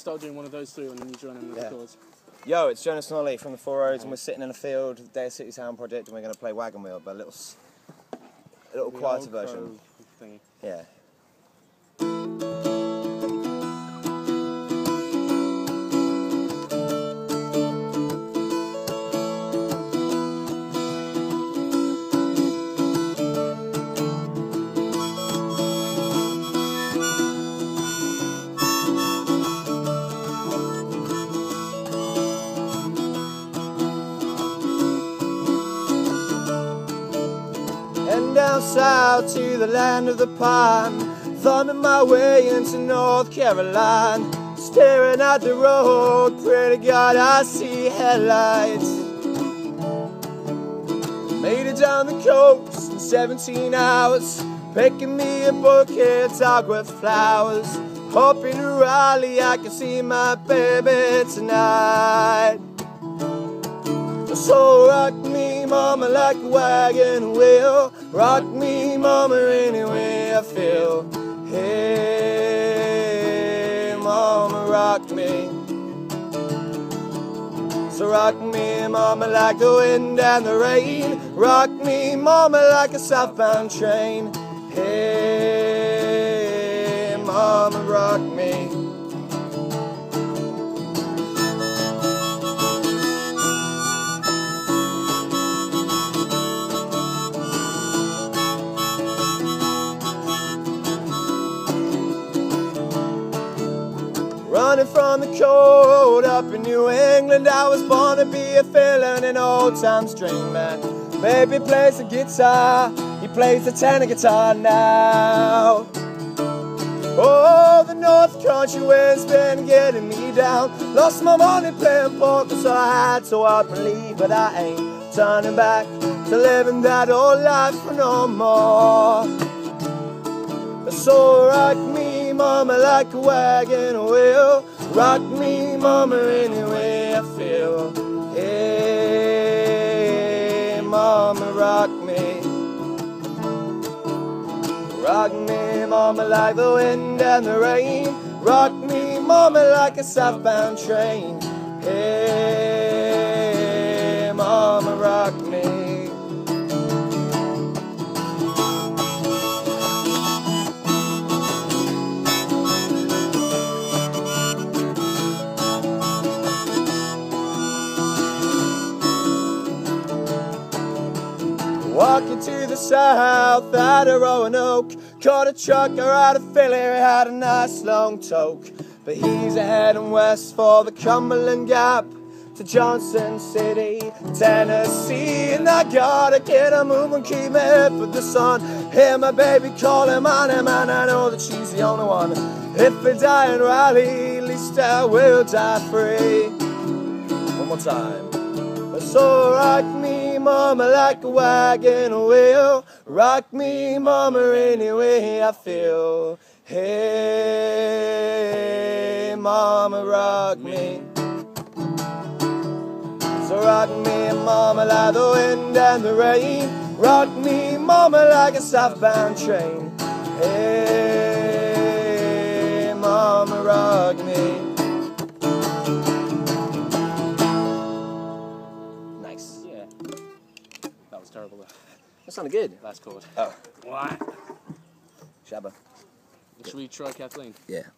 start doing one of those three and then you join in with the chords. Yo, it's Jonas and Ollie from the Four Roads, and we're sitting in a field with the Day City Sound Project, and we're going to play Wagon Wheel, but a little quieter version. Thingy. Yeah. And down south to the land of the pine, thumbing my way into North Carolina, staring at the road, pray to God I see headlights. Made it down the coast in 17 hours, picking me a bouquet of dogwood flowers, hoping in Raleigh I can see my baby tonight. So rock me, mama, like a wagon wheel. Rock me, mama, any way I feel. Hey, mama, rock me. So rock me, mama, like the wind and the rain. Rock me, mama, like a southbound train. Hey, mama, rock me. Running from the cold up in New England, I was born to be a fiddler in old time's dream man. Baby plays the guitar, he plays the tenor guitar now. Oh, the North Country wind's been getting me down. Lost my money playing poker, so I had to up and leave. But I ain't turning back to living that old life for no more. So rock me, mama, like a wagon wheel. Rock me, mama, any way I feel. Hey, mama, rock me. Rock me, mama, like the wind and the rain. Rock me, mama, like a southbound train. Hey, mama, rock me. Walking to the south out of Roanoke, caught a trucker out of Philly who had a nice long toque. But he's heading west for the Cumberland Gap to Johnson City, Tennessee. And I gotta get a move and keep my head for the sun. Hear my baby calling my name, and I know that she's the only one. If I die in Raleigh, at least I will die free. One more time. So rock me, mama, like a wagon wheel. Rock me, mama, any way I feel. Hey, mama, rock me. So rock me, mama, like the wind and the rain. Rock me, mama, like a southbound train. Hey, mama, rock me. That was terrible though. That sounded good. Last chord. Oh. What? Shabba. Should we try Kathleen? Yeah.